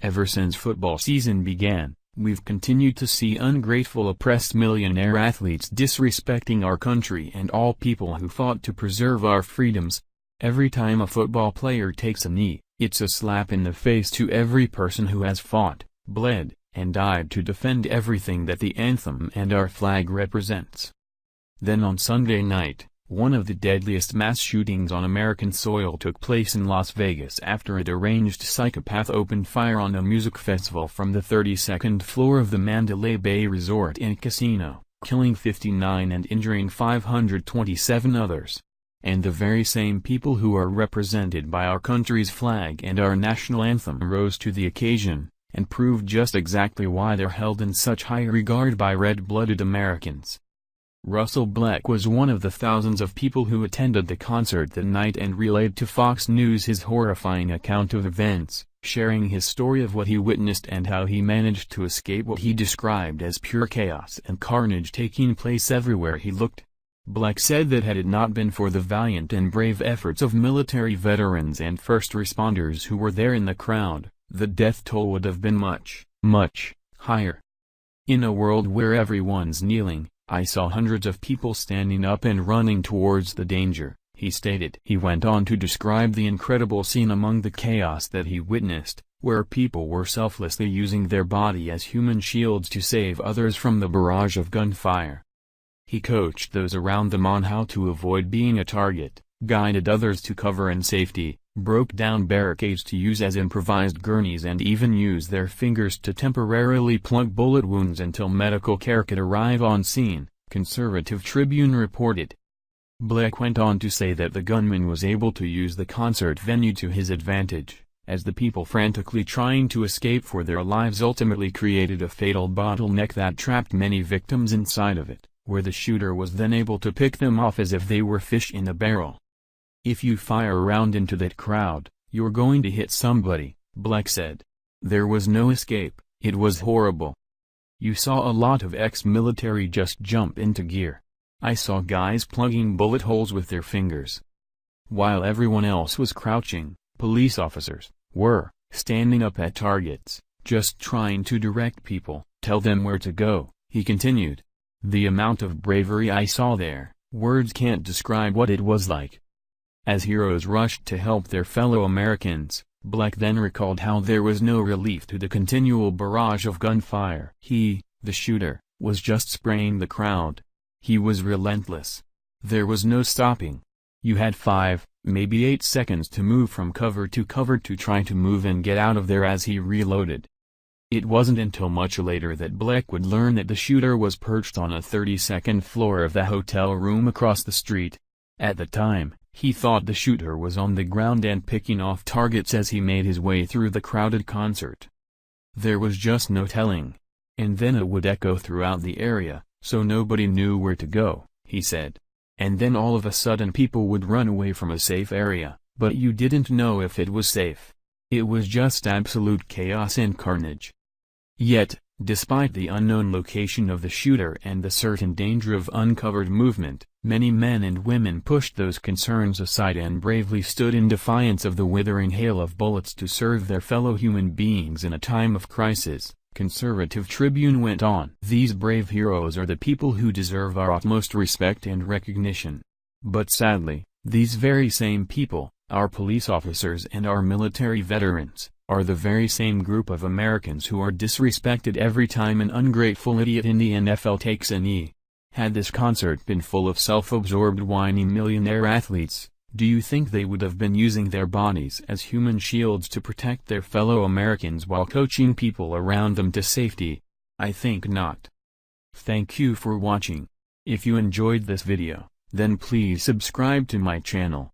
Ever since football season began, we've continued to see ungrateful oppressed millionaire athletes disrespecting our country and all people who fought to preserve our freedoms. Every time a football player takes a knee, it's a slap in the face to every person who has fought, bled, and died to defend everything that the anthem and our flag represents. Then on Sunday night, one of the deadliest mass shootings on American soil took place in Las Vegas after a deranged psychopath opened fire on a music festival from the 32nd floor of the Mandalay Bay Resort and Casino, killing 59 and injuring 527 others. And the very same people who are represented by our country's flag and our national anthem rose to the occasion, and proved just exactly why they're held in such high regard by red-blooded Americans. Russell Black was one of the thousands of people who attended the concert that night and relayed to Fox News his horrifying account of events, sharing his story of what he witnessed and how he managed to escape what he described as pure chaos and carnage taking place everywhere he looked. Black said that had it not been for the valiant and brave efforts of military veterans and first responders who were there in the crowd, the death toll would have been much, much higher. In a world where everyone's kneeling, I saw hundreds of people standing up and running towards the danger, he stated. He went on to describe the incredible scene among the chaos that he witnessed, where people were selflessly using their body as human shields to save others from the barrage of gunfire. He coached those around them on how to avoid being a target, guided others to cover and safety, broke down barricades to use as improvised gurneys and even used their fingers to temporarily plug bullet wounds until medical care could arrive on scene, Conservative Tribune reported. Black went on to say that the gunman was able to use the concert venue to his advantage, as the people frantically trying to escape for their lives ultimately created a fatal bottleneck that trapped many victims inside of it, where the shooter was then able to pick them off as if they were fish in a barrel. If you fire a round into that crowd, you're going to hit somebody, Black said. There was no escape, it was horrible. You saw a lot of ex-military just jump into gear. I saw guys plugging bullet holes with their fingers. While everyone else was crouching, police officers were standing up at targets, just trying to direct people, tell them where to go, he continued. The amount of bravery I saw there, words can't describe what it was like. As heroes rushed to help their fellow Americans, Black then recalled how there was no relief to the continual barrage of gunfire. He, the shooter, was just spraying the crowd. He was relentless. There was no stopping. You had 5, maybe 8 seconds to move from cover to try to move and get out of there as he reloaded. It wasn't until much later that Black would learn that the shooter was perched on a 32nd floor of the hotel room across the street. At the time, he thought the shooter was on the ground and picking off targets as he made his way through the crowded concert. There was just no telling. And then it would echo throughout the area, so nobody knew where to go, he said. And then all of a sudden people would run away from a safe area, but you didn't know if it was safe. It was just absolute chaos and carnage. Yet, despite the unknown location of the shooter and the certain danger of uncovered movement, many men and women pushed those concerns aside and bravely stood in defiance of the withering hail of bullets to serve their fellow human beings in a time of crisis, Conservative Tribune went on. These brave heroes are the people who deserve our utmost respect and recognition. But sadly, these very same people, our police officers and our military veterans, are the very same group of Americans who are disrespected every time an ungrateful idiot in the NFL takes a knee. Had this concert been full of self-absorbed whiny millionaire athletes, do you think they would have been using their bodies as human shields to protect their fellow Americans while coaching people around them to safety? I think not. Thank you for watching. If you enjoyed this video, then please subscribe to my channel.